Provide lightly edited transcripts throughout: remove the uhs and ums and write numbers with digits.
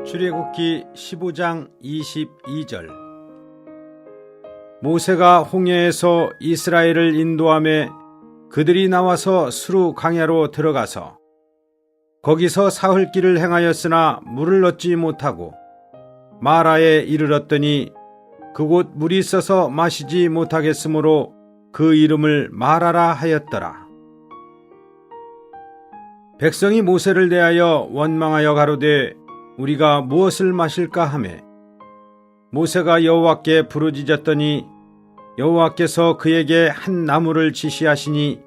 출애굽기 15장 22절. 모세가 홍해에서 이스라엘을 인도하매 그들이 나와서 수르 광야로 들어가서 거기서 사흘 길을 행하였으나 물을 얻지 못하고 마라에 이르렀더니 그곳 물이 있어서 마시지 못하겠으므로 그 이름을 마라라 하였더라. 백성이 모세를 대하여 원망하여 가로되 우리가 무엇을 마실까 하매 모세가 여호와께 부르짖었더니 여호와께서 그에게 한 나무를 지시하시니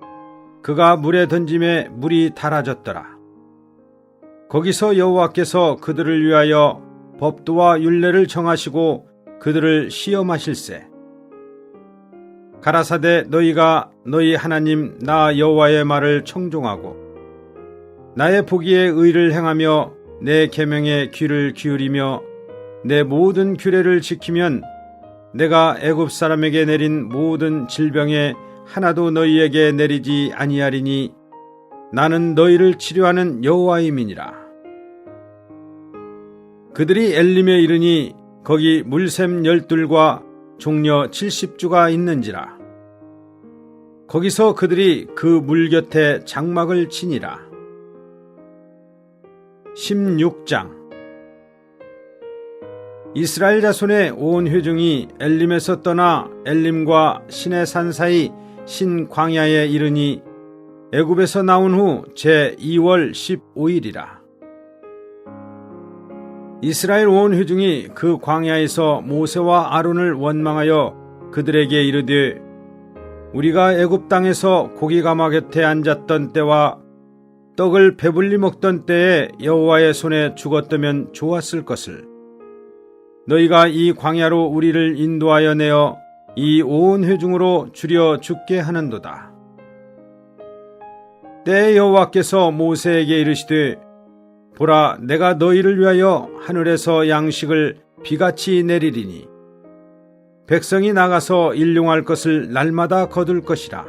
그가 물에 던짐에 물이 달아졌더라. 거기서 여호와께서 그들을 위하여 법도와 율례를 정하시고 그들을 시험하실세. 가라사대 너희가 너희 하나님 나 여호와의 말을 청종하고 나의 보기에 의를 행하며 내 계명에 귀를 기울이며 내 모든 규례를 지키면 내가 애굽 사람에게 내린 모든 질병에 하나도 너희에게 내리지 아니하리니 나는 너희를 치료하는 여호와임이니라. 그들이 엘림에 이르니 거기 물샘 12과 종려 70주가 있는지라. 거기서 그들이 그 물 곁에 장막을 치니라. 16장. 이스라엘 자손의 온 회중이 엘림에서 떠나 엘림과 시내산 사이 신광야에 이르니 애굽에서 나온 후 제2월 15일이라. 이스라엘 온 회중이 그 광야에서 모세와 아론을 원망하여 그들에게 이르되 우리가 애굽 땅에서 고기 가마 곁에 앉았던 때와 떡을 배불리 먹던 때에 여호와의 손에 죽었다면 좋았을 것을 너희가 이 광야로 우리를 인도하여 내어 이 온 회중으로 줄여 죽게 하는도다. 때에 여호와께서 모세에게 이르시되 보라 내가 너희를 위하여 하늘에서 양식을 비같이 내리리니 백성이 나가서 일용할 것을 날마다 거둘 것이라.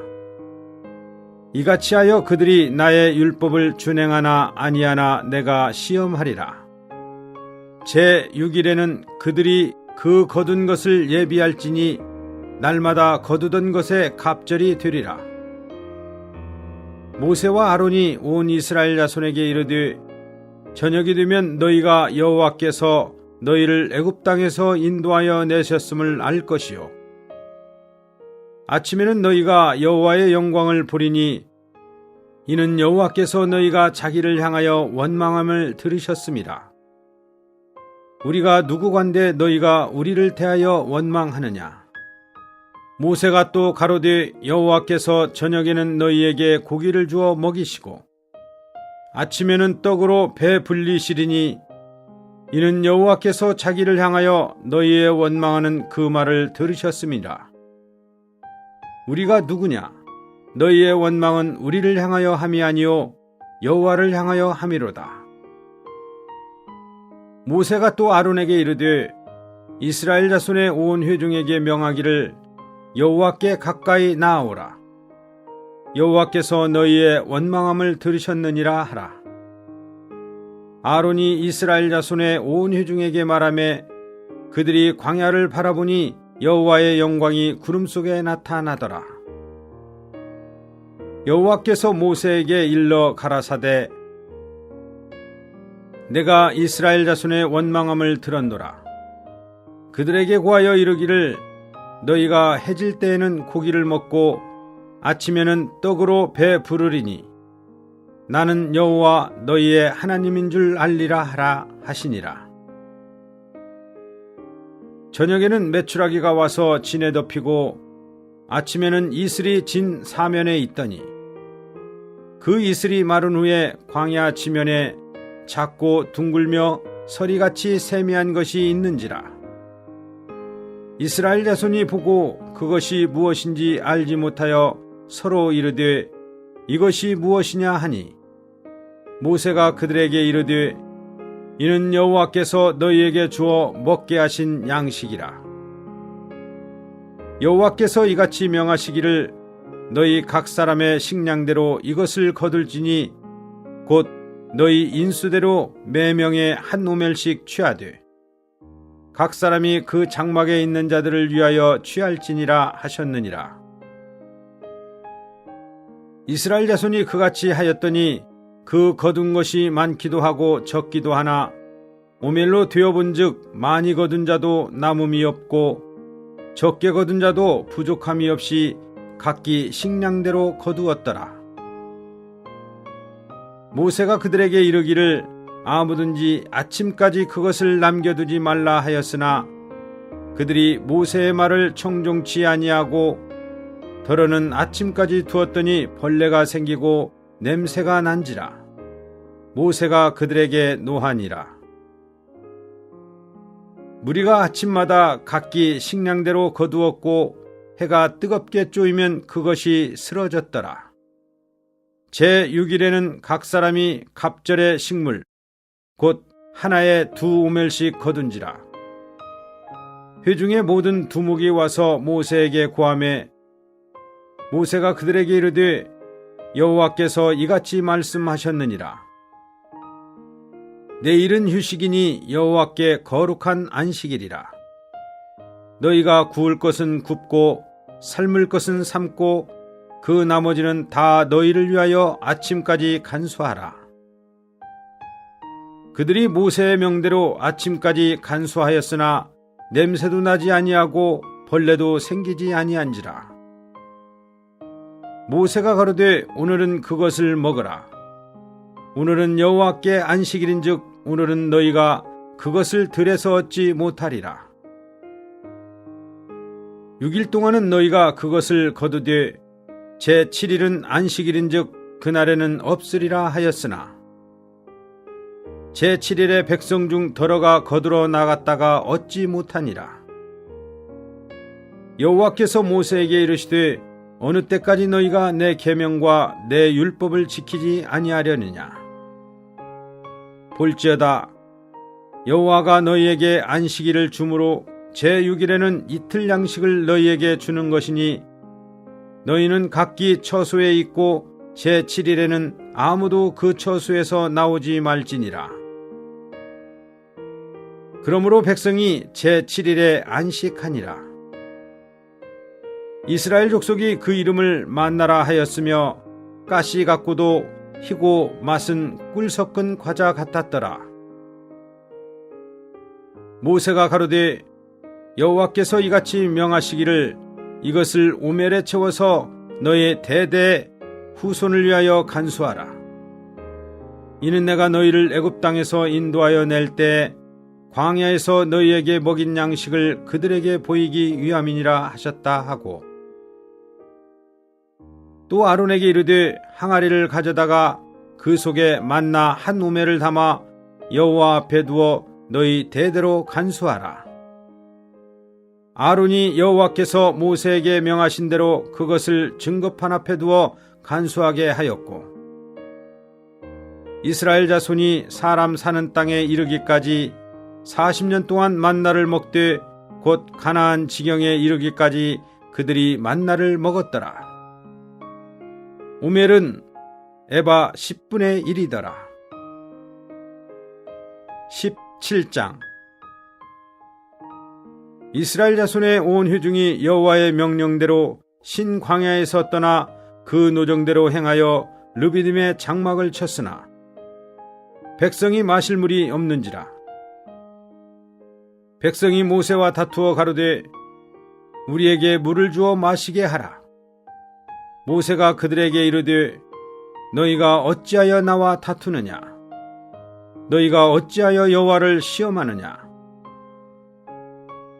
이같이 하여 그들이 나의 율법을 준행하나 아니하나 내가 시험하리라. 제6일에는 그들이 그 거둔 것을 예비할지니 날마다 거두던 것에 갑절이 되리라. 모세와 아론이 온 이스라엘 자손에게 이르되 저녁이 되면 너희가 여호와께서 너희를 애굽 땅에서 인도하여 내셨음을 알 것이요 아침에는 너희가 여호와의 영광을 보리니 이는 여호와께서 너희가 자기를 향하여 원망함을 들으셨습니다. 우리가 누구간데 너희가 우리를 대하여 원망하느냐. 모세가 또 가로되 여호와께서 저녁에는 너희에게 고기를 주어 먹이시고 아침에는 떡으로 배 불리시리니 이는 여호와께서 자기를 향하여 너희의 원망하는 그 말을 들으셨습니다. 우리가 누구냐? 너희의 원망은 우리를 향하여 함이 아니요 여호와를 향하여 함이로다. 모세가 또 아론에게 이르되 이스라엘 자손의 온 회중에게 명하기를 여호와께 가까이 나아오라. 여호와께서 너희의 원망함을 들으셨느니라 하라. 아론이 이스라엘 자손의 온 회중에게 말하매 그들이 광야를 바라보니 여호와의 영광이 구름 속에 나타나더라. 여호와께서 모세에게 일러 가라사대 내가 이스라엘 자손의 원망함을 들었노라. 그들에게 고하여 이르기를 너희가 해질 때에는 고기를 먹고 아침에는 떡으로 배 부르리니 나는 여호와 너희의 하나님인 줄 알리라 하라 하시니라. 저녁에는 메추라기가 와서 진에 덮이고 아침에는 이슬이 진 사면에 있더니 그 이슬이 마른 후에 광야 지면에 작고 둥글며 서리같이 세미한 것이 있는지라. 이스라엘 자손이 보고 그것이 무엇인지 알지 못하여 서로 이르되 이것이 무엇이냐 하니 모세가 그들에게 이르되 이는 여호와께서 너희에게 주어 먹게 하신 양식이라. 여호와께서 이같이 명하시기를 너희 각 사람의 식량대로 이것을 거둘지니 곧 너희 인수대로 매명에 한 오멜씩 취하되 각 사람이 그 장막에 있는 자들을 위하여 취할지니라 하셨느니라. 이스라엘 자손이 그같이 하였더니 그 거둔 것이 많기도 하고 적기도 하나 오멜로 되어본즉 많이 거둔 자도 남음이 없고 적게 거둔 자도 부족함이 없이 각기 식량대로 거두었더라. 모세가 그들에게 이르기를 아무든지 아침까지 그것을 남겨두지 말라 하였으나 그들이 모세의 말을 청종치 아니하고 더러는 아침까지 두었더니 벌레가 생기고 냄새가 난지라. 모세가 그들에게 노하니라. 무리가 아침마다 각기 식량대로 거두었고 해가 뜨겁게 쪼이면 그것이 쓰러졌더라. 제6일에는 각 사람이 갑절의 식물 곧 하나에 2오멜씩 거둔지라. 회중의 모든 두목이 와서 모세에게 고하매 모세가 그들에게 이르되 여호와께서 이같이 말씀하셨느니라. 내일은 휴식이니 여호와께 거룩한 안식일이라. 너희가 구울 것은 굽고 삶을 것은 삶고 그 나머지는 다 너희를 위하여 아침까지 간수하라. 그들이 모세의 명대로 아침까지 간수하였으나 냄새도 나지 아니하고 벌레도 생기지 아니한지라. 모세가 가로되 오늘은 그것을 먹으라. 오늘은 여호와께 안식일인즉 오늘은 너희가 그것을 들에서 얻지 못하리라. 6일 동안은 너희가 그것을 거두되 제7일은 안식일인즉 그날에는 없으리라 하였으나 제7일에 백성 중 더러가 거두러 나갔다가 얻지 못하니라. 여호와께서 모세에게 이르시되 어느 때까지 너희가 내 계명과 내 율법을 지키지 아니하려느냐. 볼지어다 여호와가 너희에게 안식일을 주므로 제6일에는 이틀 양식을 너희에게 주는 것이니 너희는 각기 처소에 있고 제7일에는 아무도 그 처소에서 나오지 말지니라. 그러므로 백성이 제7일에 안식하니라. 이스라엘 족속이 그 이름을 만나라 하였으며 가시 같고도 희고 맛은 꿀 섞은 과자 같았더라. 모세가 가로되 여호와께서 이같이 명하시기를 이것을 오멜에 채워서 너의 대대 후손을 위하여 간수하라. 이는 내가 너희를 애굽 땅에서 인도하여 낼 때 광야에서 너희에게 먹인 양식을 그들에게 보이기 위함이니라 하셨다 하고 또 아론에게 이르되 항아리를 가져다가 그 속에 만나 한 오멜을 담아 여호와 앞에 두어 너희 대대로 간수하라. 아론이 여호와께서 모세에게 명하신 대로 그것을 증거판 앞에 두어 간수하게 하였고 이스라엘 자손이 사람 사는 땅에 이르기까지 40년 동안 만나를 먹되 곧 가나안 지경에 이르기까지 그들이 만나를 먹었더라. 오멜은 에바 10분의 1이더라. 17장 이스라엘 자손의 온 회중이 여호와의 명령대로 신광야에서 떠나 그 노정대로 행하여 르비딤의 장막을 쳤으나 백성이 마실 물이 없는지라. 백성이 모세와 다투어 가로되 우리에게 물을 주어 마시게 하라. 모세가 그들에게 이르되 너희가 어찌하여 나와 다투느냐. 너희가 어찌하여 여호와를 시험하느냐.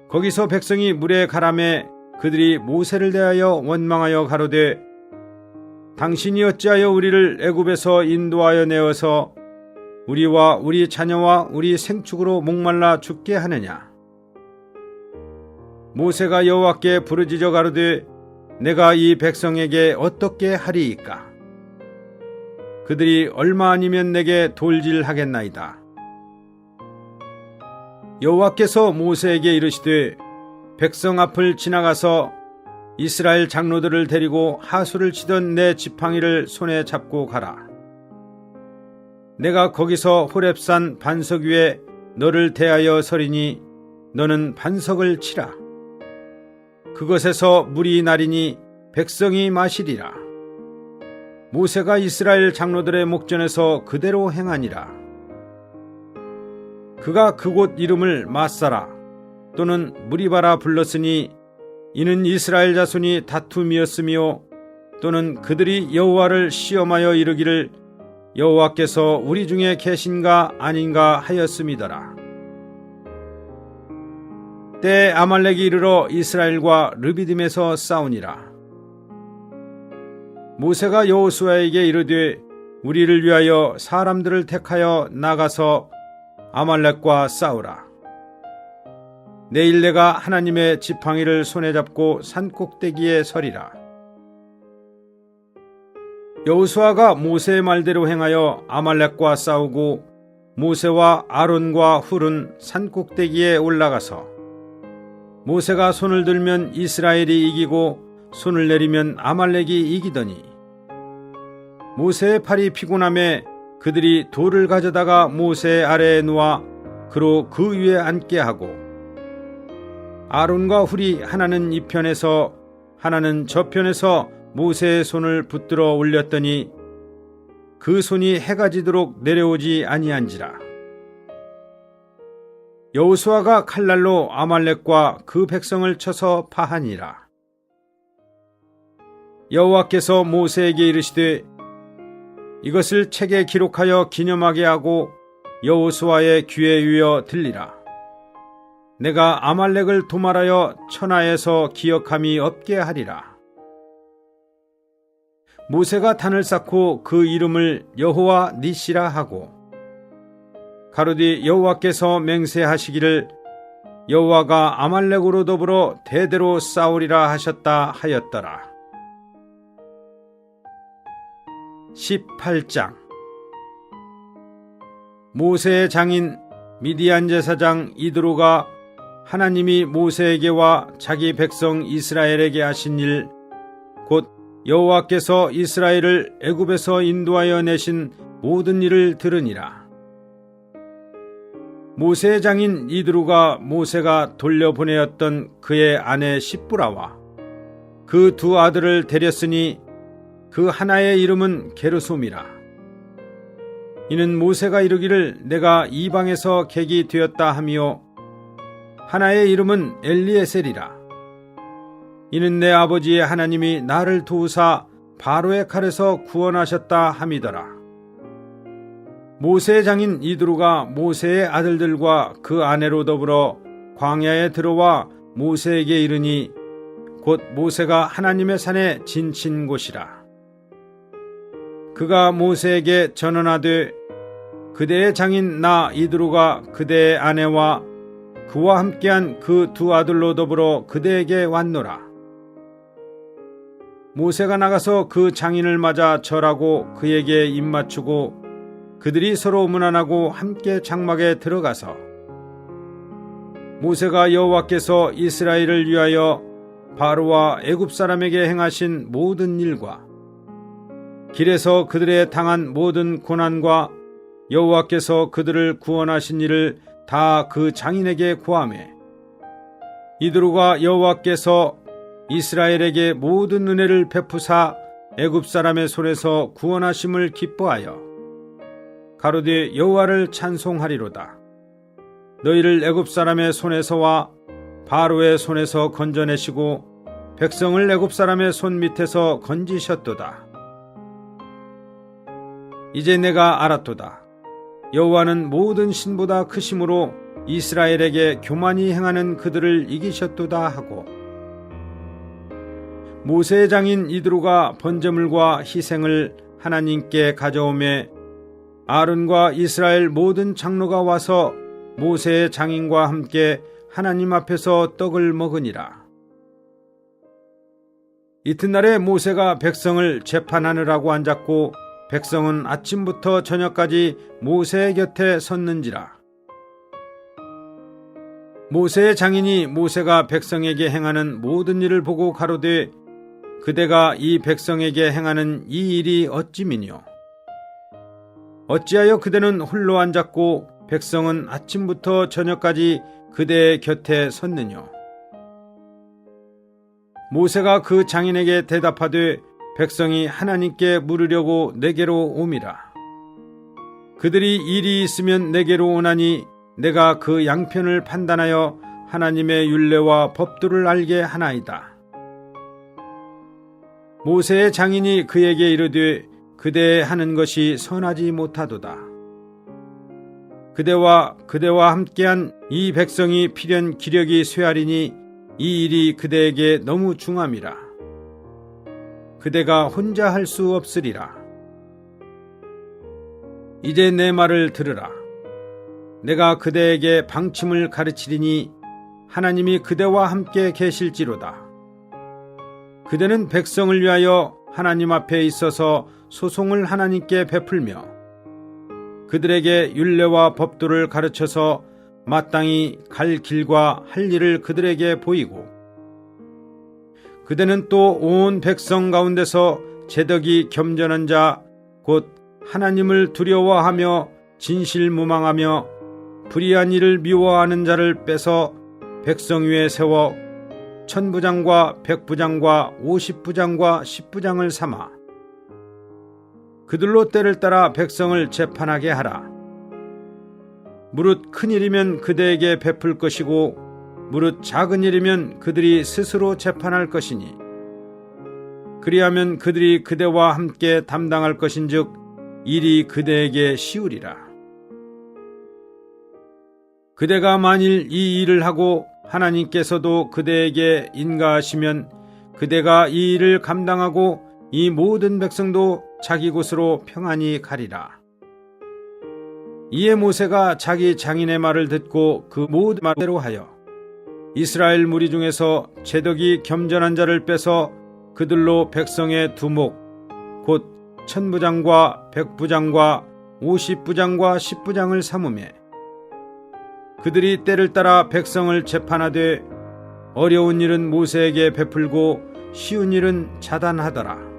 거기서 백성이 물에 가라매 그들이 모세를 대하여 원망하여 가로되 당신이 어찌하여 우리를 애굽에서 인도하여 내어서 우리와 우리 자녀와 우리 생축으로 목말라 죽게 하느냐. 모세가 여호와께 부르짖어 가로되 내가 이 백성에게 어떻게 하리이까. 그들이 얼마 아니면 내게 돌질하겠나이다. 여호와께서 모세에게 이르시되 백성 앞을 지나가서 이스라엘 장로들을 데리고 하수를 치던 내 지팡이를 손에 잡고 가라. 내가 거기서 호렙산 반석 위에 너를 대하여 서리니 너는 반석을 치라. 그것에서 물이 나리니 백성이 마시리라. 모세가 이스라엘 장로들의 목전에서 그대로 행하니라. 그가 그곳 이름을 마사라 또는 무리바라 불렀으니 이는 이스라엘 자손이 다툼이었으며 또는 그들이 여호와를 시험하여 이르기를 여호와께서 우리 중에 계신가 아닌가 하였음이더라. 때에 아말렉이 이르러 이스라엘과 르비딤에서 싸우니라. 모세가 여호수아에게 이르되 우리를 위하여 사람들을 택하여 나가서 아말렉과 싸우라. 내일 내가 하나님의 지팡이를 손에 잡고 산꼭대기에 서리라. 여호수아가 모세의 말대로 행하여 아말렉과 싸우고 모세와 아론과 훌은 산꼭대기에 올라가서 모세가 손을 들면 이스라엘이 이기고 손을 내리면 아말렉이 이기더니 모세의 팔이 피곤함에 그들이 돌을 가져다가 모세 아래에 놓아 그로 그 위에 앉게 하고 아론과 훌이 하나는 이 편에서 하나는 저 편에서 모세의 손을 붙들어 올렸더니 그 손이 해가 지도록 내려오지 아니한지라. 여호수아가 칼날로 아말렉과 그 백성을 쳐서 파하니라. 여호와께서 모세에게 이르시되 이것을 책에 기록하여 기념하게 하고 여호수아의 귀에 유여 들리라. 내가 아말렉을 도말하여 천하에서 기억함이 없게 하리라. 모세가 단을 쌓고 그 이름을 여호와 니시라 하고 가로디 여호와께서 맹세하시기를 여호와가 아말렉으로 더불어 대대로 싸우리라 하셨다 하였더라. 18장 모세의 장인 미디안 제사장 이드로가 하나님이 모세에게와 자기 백성 이스라엘에게 하신 일 곧 여호와께서 이스라엘을 애굽에서 인도하여 내신 모든 일을 들으니라. 모세의 장인 이드로가 모세가 돌려보내었던 그의 아내 십부라와 그 두 아들을 데렸으니 그 하나의 이름은 게르솜이라. 이는 모세가 이르기를 내가 이방에서 객이 되었다 하며 하나의 이름은 엘리에셀이라. 이는 내 아버지의 하나님이 나를 도우사 바로의 칼에서 구원하셨다 함이더라. 모세의 장인 이드로가 모세의 아들들과 그 아내로 더불어 광야에 들어와 모세에게 이르니 곧 모세가 하나님의 산에 진친 곳이라. 그가 모세에게 전언하되 그대의 장인 나 이드로가 그대의 아내와 그와 함께한 그 두 아들로 더불어 그대에게 왔노라. 모세가 나가서 그 장인을 맞아 절하고 그에게 입맞추고 그들이 서로 문안하고 함께 장막에 들어가서 모세가 여호와께서 이스라엘을 위하여 바로와 애굽 사람에게 행하신 모든 일과 길에서 그들의 당한 모든 고난과 여호와께서 그들을 구원하신 일을 다 그 장인에게 고하매 이드로가 여호와께서 이스라엘에게 모든 은혜를 베푸사 애굽 사람의 손에서 구원하심을 기뻐하여 가로되 여호와를 찬송하리로다. 너희를 애굽 사람의 손에서와 바로의 손에서 건져내시고 백성을 애굽 사람의 손 밑에서 건지셨도다. 이제 내가 알았도다. 여호와는 모든 신보다 크심으로 이스라엘에게 교만히 행하는 그들을 이기셨도다 하고 모세의 장인 이드로가 번제물과 희생을 하나님께 가져오매 아론과 이스라엘 모든 장로가 와서 모세의 장인과 함께 하나님 앞에서 떡을 먹으니라. 이튿날에 모세가 백성을 재판하느라고 앉았고 백성은 아침부터 저녁까지 모세의 곁에 섰는지라. 모세의 장인이 모세가 백성에게 행하는 모든 일을 보고 가로되 그대가 이 백성에게 행하는 이 일이 어찌미뇨? 어찌하여 그대는 홀로 앉았고 백성은 아침부터 저녁까지 그대의 곁에 섰느냐? 모세가 그 장인에게 대답하되 백성이 하나님께 물으려고 내게로 오미라. 그들이 일이 있으면 내게로 오나니 내가 그 양편을 판단하여 하나님의 율례와 법도를 알게 하나이다. 모세의 장인이 그에게 이르되 그대 하는 것이 선하지 못하도다. 그대와 함께한 이 백성이 필연 기력이 쇠하리니 이 일이 그대에게 너무 중함이라. 그대가 혼자 할 수 없으리라. 이제 내 말을 들으라. 내가 그대에게 방침을 가르치리니 하나님이 그대와 함께 계실지로다. 그대는 백성을 위하여 하나님 앞에 있어서 소송을 하나님께 베풀며 그들에게 율례와 법도를 가르쳐서 마땅히 갈 길과 할 일을 그들에게 보이고 그대는 또 온 백성 가운데서 제덕이 겸전한 자 곧 하나님을 두려워하며 진실무망하며 불의한 일을 미워하는 자를 빼서 백성 위에 세워 천부장과 백부장과 50부장과 10부장을 삼아 그들로 때를 따라 백성을 재판하게 하라. 무릇 큰 일이면 그대에게 베풀 것이고 무릇 작은 일이면 그들이 스스로 재판할 것이니 그리하면 그들이 그대와 함께 담당할 것인즉 일이 그대에게 쉬우리라. 그대가 만일 이 일을 하고 하나님께서도 그대에게 인가하시면 그대가 이 일을 감당하고 이 모든 백성도 자기 곳으로 평안히 가리라. 이에 모세가 자기 장인의 말을 듣고 그 모든 말대로 하여 이스라엘 무리 중에서 제덕이 겸전한 자를 빼서 그들로 백성의 두목 곧 천부장과 백부장과 50부장과 10부장을 삼으매 그들이 때를 따라 백성을 재판하되 어려운 일은 모세에게 베풀고 쉬운 일은 자단하더라.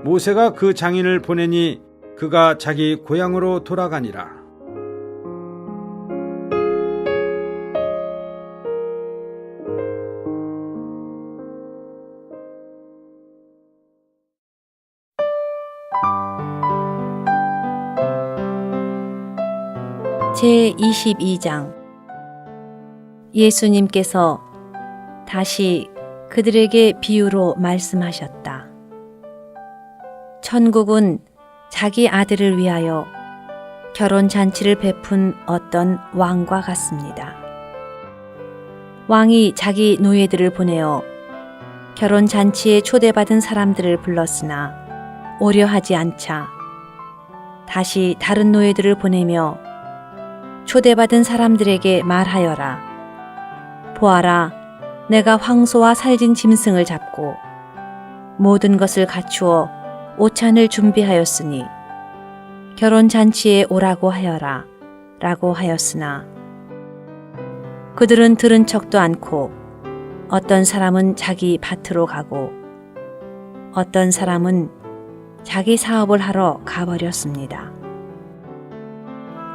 모세가 그 장인을 보내니 그가 자기 고향으로 돌아가니라. 제22장 예수님께서 다시 그들에게 비유로 말씀하셨다. 천국은 자기 아들을 위하여 결혼잔치를 베푼 어떤 왕과 같습니다. 왕이 자기 노예들을 보내어 결혼잔치에 초대받은 사람들을 불렀으나 오려 하지 않자 다시 다른 노예들을 보내며 초대받은 사람들에게 말하여라. 보아라, 내가 황소와 살진 짐승을 잡고 모든 것을 갖추어 오찬을 준비하였으니 결혼잔치에 오라고 하여라 라고 하였으나 그들은 들은 척도 않고 어떤 사람은 자기 밭으로 가고 어떤 사람은 자기 사업을 하러 가버렸습니다.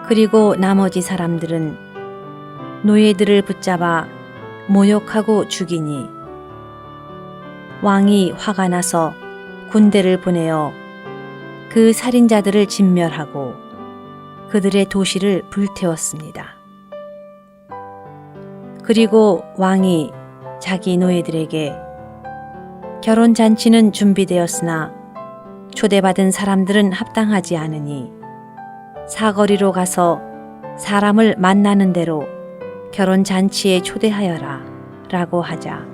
그리고 나머지 사람들은 노예들을 붙잡아 모욕하고 죽이니 왕이 화가 나서 군대를 보내어 그 살인자들을 진멸하고 그들의 도시를 불태웠습니다. 그리고 왕이 자기 노예들에게 결혼잔치는 준비되었으나 초대받은 사람들은 합당하지 않으니 사거리로 가서 사람을 만나는 대로 결혼잔치에 초대하여라 라고 하자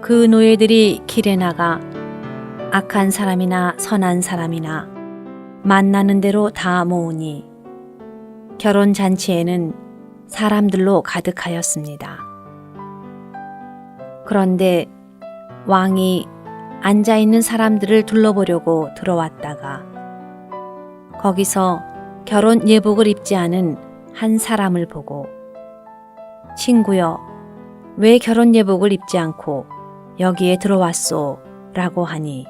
그 노예들이 길에 나가 악한 사람이나 선한 사람이나 만나는 대로 다 모으니 결혼잔치에는 사람들로 가득하였습니다. 그런데 왕이 앉아있는 사람들을 둘러보려고 들어왔다가 거기서 결혼 예복을 입지 않은 한 사람을 보고 친구여, 왜 결혼 예복을 입지 않고 여기에 들어왔소? 라고 하니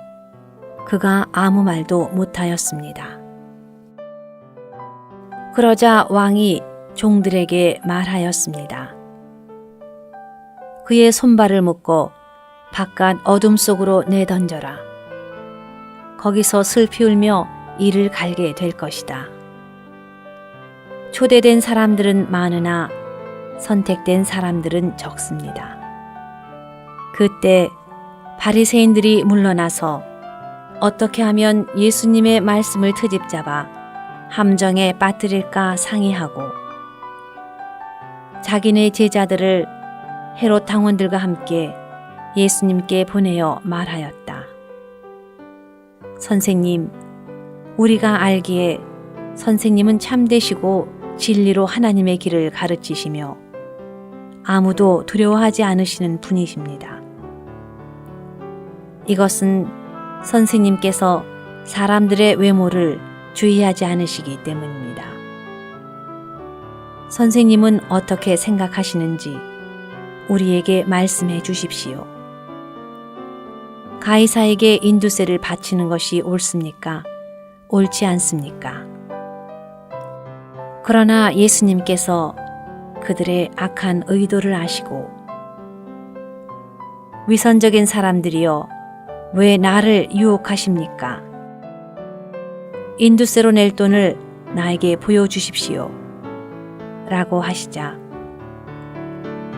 그가 아무 말도 못하였습니다. 그러자 왕이 종들에게 말하였습니다. 그의 손발을 묶고 바깥 어둠 속으로 내던져라. 거기서 슬피 울며 이를 갈게 될 것이다. 초대된 사람들은 많으나 선택된 사람들은 적습니다. 그때 바리새인들이 물러나서 어떻게 하면 예수님의 말씀을 트집잡아 함정에 빠뜨릴까 상의하고 자기네 제자들을 헤롯 당원들과 함께 예수님께 보내어 말하였다. 선생님, 우리가 알기에 선생님은 참되시고 진리로 하나님의 길을 가르치시며 아무도 두려워하지 않으시는 분이십니다. 이것은 선생님께서 사람들의 외모를 주의하지 않으시기 때문입니다. 선생님은 어떻게 생각하시는지 우리에게 말씀해 주십시오. 가이사에게 인두세를 바치는 것이 옳습니까? 옳지 않습니까? 그러나 예수님께서 그들의 악한 의도를 아시고 위선적인 사람들이여 왜 나를 유혹하십니까? 인두세로 낼 돈을 나에게 보여주십시오. 라고 하시자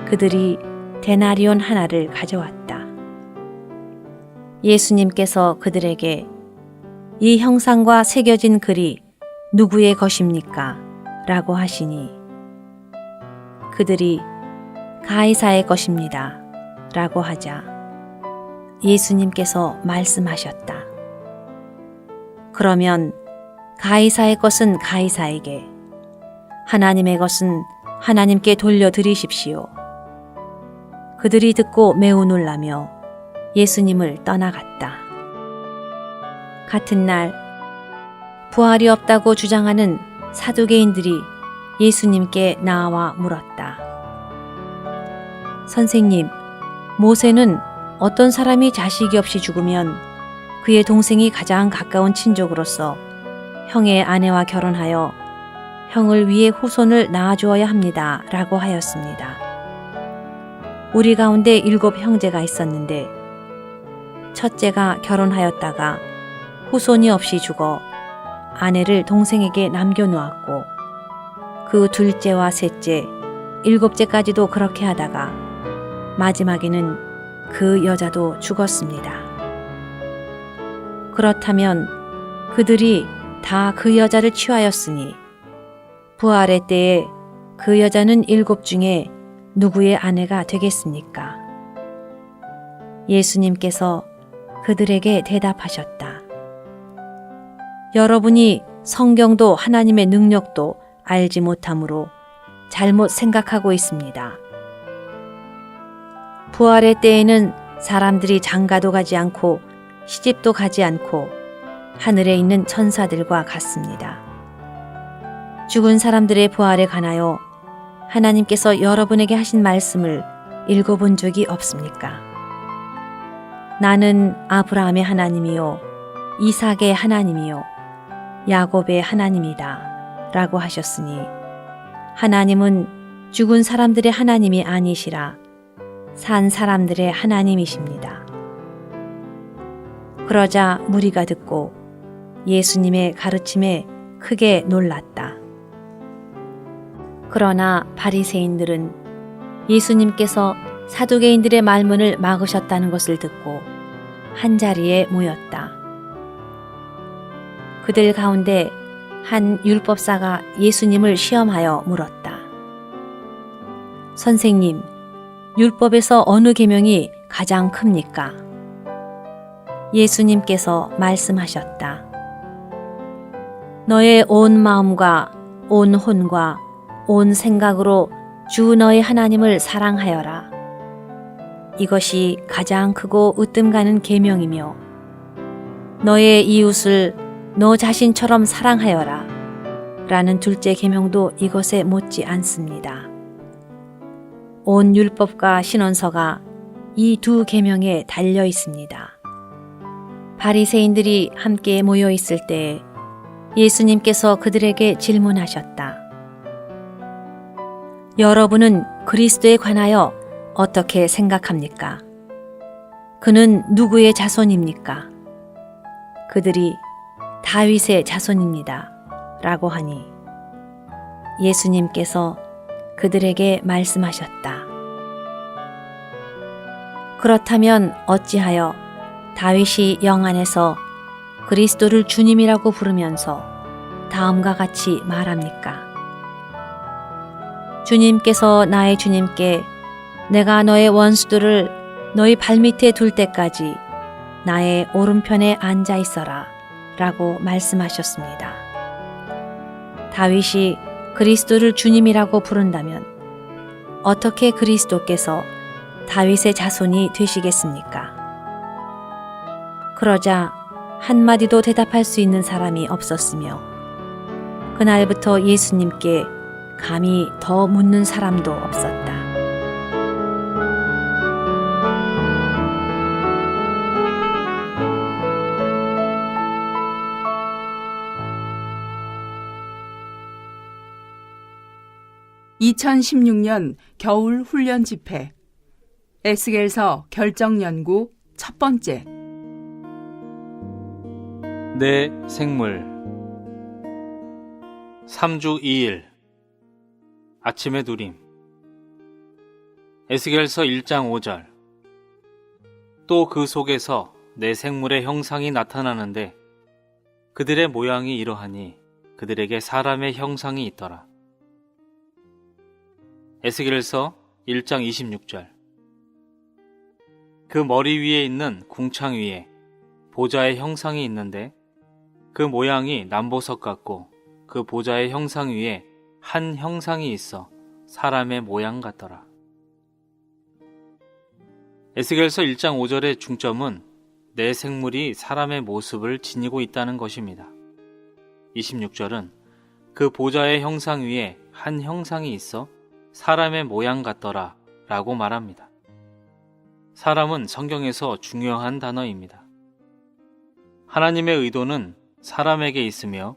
그들이 데나리온 하나를 가져왔다. 예수님께서 그들에게 이 형상과 새겨진 글이 누구의 것입니까? 라고 하시니 그들이 가이사의 것입니다. 라고 하자 예수님께서 말씀하셨다. 그러면 가이사의 것은 가이사에게, 하나님의 것은 하나님께 돌려드리십시오. 그들이 듣고 매우 놀라며 예수님을 떠나갔다. 같은 날 부활이 없다고 주장하는 사두개인들이 예수님께 나와 물었다. 선생님, 모세는 어떤 사람이 자식이 없이 죽으면 그의 동생이 가장 가까운 친족으로서 형의 아내와 결혼하여 형을 위해 후손을 낳아주어야 합니다. 라고 하였습니다. 우리 가운데 7 형제가 있었는데 첫째가 결혼하였다가 후손이 없이 죽어 아내를 동생에게 남겨놓았고 그 둘째와 셋째, 7째까지도 그렇게 하다가 마지막에는 그 여자도 죽었습니다. 그렇다면 그들이 다 그 여자를 취하였으니 부활의 때에 그 여자는 7 중에 누구의 아내가 되겠습니까? 예수님께서 그들에게 대답하셨다. 여러분이 성경도 하나님의 능력도 알지 못함으로 잘못 생각하고 있습니다. 부활의 때에는 사람들이 장가도 가지 않고 시집도 가지 않고 하늘에 있는 천사들과 같습니다. 죽은 사람들의 부활에 관하여 하나님께서 여러분에게 하신 말씀을 읽어본 적이 없습니까? 나는 아브라함의 하나님이요 이삭의 하나님이요 야곱의 하나님이다 라고 하셨으니 하나님은 죽은 사람들의 하나님이 아니시라 산 사람들의 하나님이십니다. 그러자 무리가 듣고 예수님의 가르침에 크게 놀랐다. 그러나 바리새인들은 예수님께서 사두개인들의 말문을 막으셨다는 것을 듣고 한자리에 모였다. 그들 가운데 한 율법사가 예수님을 시험하여 물었다. 선생님, 율법에서 어느 계명이 가장 큽니까? 예수님께서 말씀하셨다. 너의 온 마음과 온 혼과 온 생각으로 주 너의 하나님을 사랑하여라. 이것이 가장 크고 으뜸 가는 계명이며 너의 이웃을 너 자신처럼 사랑하여라. 라는 둘째 계명도 이것에 못지 않습니다. 온 율법과 신원서가 이 두 계명에 달려 있습니다. 바리새인들이 함께 모여 있을 때에 예수님께서 그들에게 질문하셨다. 여러분은 그리스도에 관하여 어떻게 생각합니까? 그는 누구의 자손입니까? 그들이 다윗의 자손입니다. 라고 하니 예수님께서 그들에게 말씀하셨다. 그렇다면 어찌하여 다윗이 영안에서 그리스도를 주님이라고 부르면서 다음과 같이 말합니까? 주님께서 나의 주님께 내가 너의 원수들을 너희 발밑에 둘 때까지 나의 오른편에 앉아 있어라 라고 말씀하셨습니다. 다윗이 그리스도를 주님이라고 부른다면 어떻게 그리스도께서 다윗의 자손이 되시겠습니까? 그러자 한마디도 대답할 수 있는 사람이 없었으며 그날부터 예수님께 감히 더 묻는 사람도 없었다. (2016년) 겨울 훈련 집회 에스겔서 결정 연구 첫 번째. 내 생물 3주 2일 아침의 누림. 에스겔서 1장 5절. 또 그 속에서 내 생물의 형상이 나타나는데 그들의 모양이 이러하니 그들에게 사람의 형상이 있더라. 에스겔서 1장 26절. 그 머리 위에 있는 궁창 위에 보좌의 형상이 있는데 그 모양이 남보석 같고 그 보좌의 형상 위에 한 형상이 있어 사람의 모양 같더라. 에스겔서 1장 5절의 중점은 내 생물이 사람의 모습을 지니고 있다는 것입니다. 26절은 그 보좌의 형상 위에 한 형상이 있어 사람의 모양 같더라 라고 말합니다. 사람은 성경에서 중요한 단어입니다. 하나님의 의도는 사람에게 있으며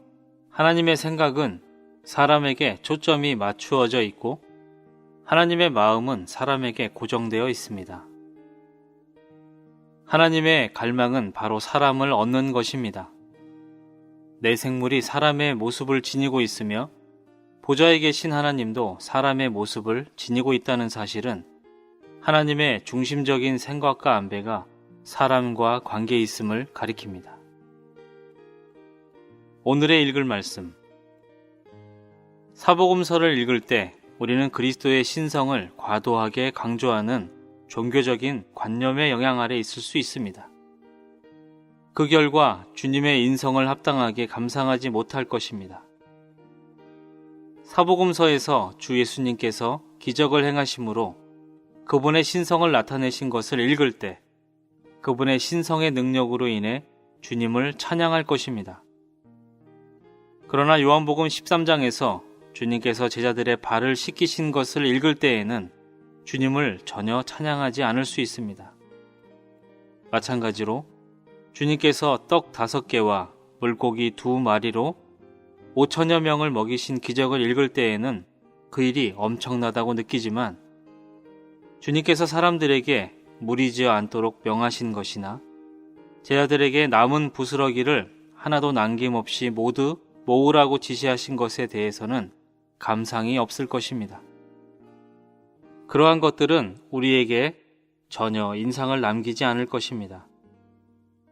하나님의 생각은 사람에게 초점이 맞추어져 있고 하나님의 마음은 사람에게 고정되어 있습니다. 하나님의 갈망은 바로 사람을 얻는 것입니다. 내 생물이 사람의 모습을 지니고 있으며 보좌에 계신 하나님도 사람의 모습을 지니고 있다는 사실은 하나님의 중심적인 생각과 안배가 사람과 관계에 있음을 가리킵니다. 오늘의 읽을 말씀. 사복음서를 읽을 때 우리는 그리스도의 신성을 과도하게 강조하는 종교적인 관념의 영향 아래 있을 수 있습니다. 그 결과 주님의 인성을 합당하게 감상하지 못할 것입니다. 사복음서에서 주 예수님께서 기적을 행하심으로 그분의 신성을 나타내신 것을 읽을 때 그분의 신성의 능력으로 인해 주님을 찬양할 것입니다. 그러나 요한복음 13장에서 주님께서 제자들의 발을 씻기신 것을 읽을 때에는 주님을 전혀 찬양하지 않을 수 있습니다. 마찬가지로 주님께서 떡 5개와 물고기 2마리로 5천여 명을 먹이신 기적을 읽을 때에는 그 일이 엄청나다고 느끼지만 주님께서 사람들에게 무리지어 않도록 명하신 것이나 제자들에게 남은 부스러기를 하나도 남김없이 모두 모으라고 지시하신 것에 대해서는 감상이 없을 것입니다. 그러한 것들은 우리에게 전혀 인상을 남기지 않을 것입니다.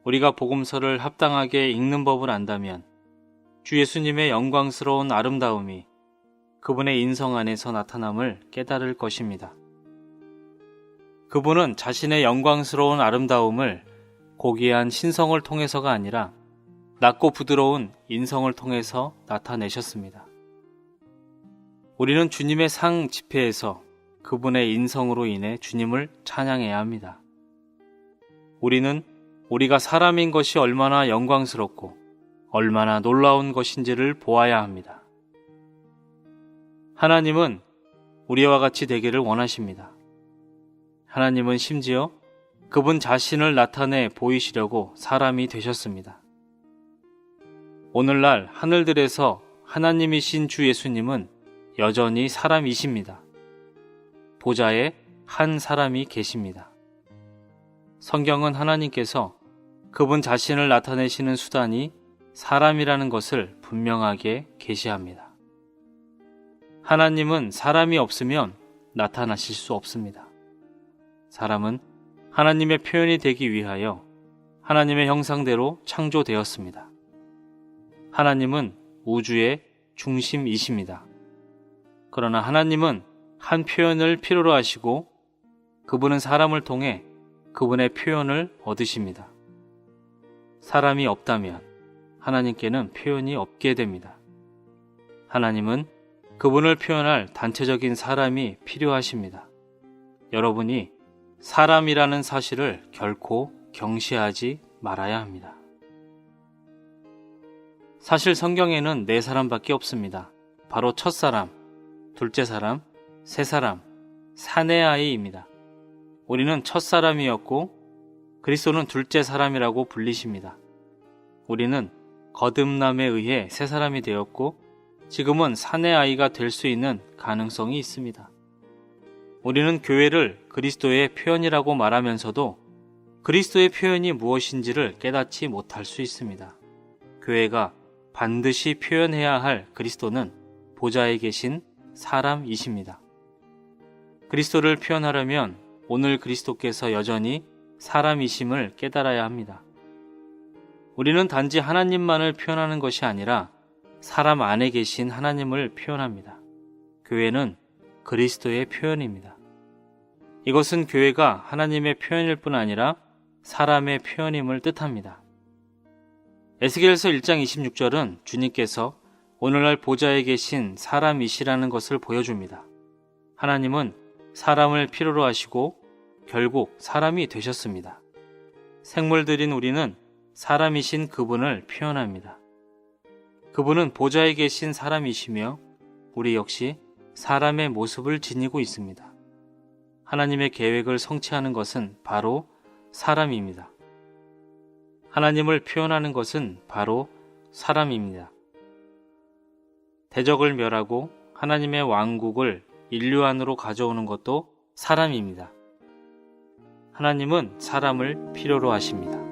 우리가 복음서를 합당하게 읽는 법을 안다면 주 예수님의 영광스러운 아름다움이 그분의 인성 안에서 나타남을 깨달을 것입니다. 그분은 자신의 영광스러운 아름다움을 고귀한 신성을 통해서가 아니라 낮고 부드러운 인성을 통해서 나타내셨습니다. 우리는 주님의 상 집회에서 그분의 인성으로 인해 주님을 찬양해야 합니다. 우리는 우리가 사람인 것이 얼마나 영광스럽고 얼마나 놀라운 것인지를 보아야 합니다. 하나님은 우리와 같이 되기를 원하십니다. 하나님은 심지어 그분 자신을 나타내 보이시려고 사람이 되셨습니다. 오늘날 하늘들에서 하나님이신 주 예수님은 여전히 사람이십니다. 보좌에 한 사람이 계십니다. 성경은 하나님께서 그분 자신을 나타내시는 수단이 사람이라는 것을 분명하게 계시합니다. 하나님은 사람이 없으면 나타나실 수 없습니다. 사람은 하나님의 표현이 되기 위하여 하나님의 형상대로 창조되었습니다. 하나님은 우주의 중심이십니다. 그러나 하나님은 한 표현을 필요로 하시고 그분은 사람을 통해 그분의 표현을 얻으십니다. 사람이 없다면 하나님께는 표현이 없게 됩니다. 하나님은 그분을 표현할 단체적인 사람이 필요하십니다. 여러분이 사람이라는 사실을 결코 경시하지 말아야 합니다. 사실 성경에는 네 사람밖에 없습니다. 바로 첫사람, 둘째 사람, 세 사람, 사내 아이입니다. 우리는 첫사람이었고 그리스도는 둘째 사람이라고 불리십니다. 우리는 거듭남에 의해 새 사람이 되었고 지금은 사내 아이가 될 수 있는 가능성이 있습니다. 우리는 교회를 그리스도의 표현이라고 말하면서도 그리스도의 표현이 무엇인지를 깨닫지 못할 수 있습니다. 교회가 반드시 표현해야 할 그리스도는 보좌에 계신 사람이십니다. 그리스도를 표현하려면 오늘 그리스도께서 여전히 사람이심을 깨달아야 합니다. 우리는 단지 하나님만을 표현하는 것이 아니라 사람 안에 계신 하나님을 표현합니다. 교회는 그리스도의 표현입니다. 이것은 교회가 하나님의 표현일 뿐 아니라 사람의 표현임을 뜻합니다. 에스겔서 1장 26절은 주님께서 오늘날 보좌에 계신 사람이시라는 것을 보여줍니다. 하나님은 사람을 필요로 하시고 결국 사람이 되셨습니다. 생물들인 우리는 사람이신 그분을 표현합니다. 그분은 보좌에 계신 사람이시며 우리 역시 사람의 모습을 지니고 있습니다. 하나님의 계획을 성취하는 것은 바로 사람입니다. 하나님을 표현하는 것은 바로 사람입니다. 대적을 멸하고 하나님의 왕국을 인류 안으로 가져오는 것도 사람입니다. 하나님은 사람을 필요로 하십니다.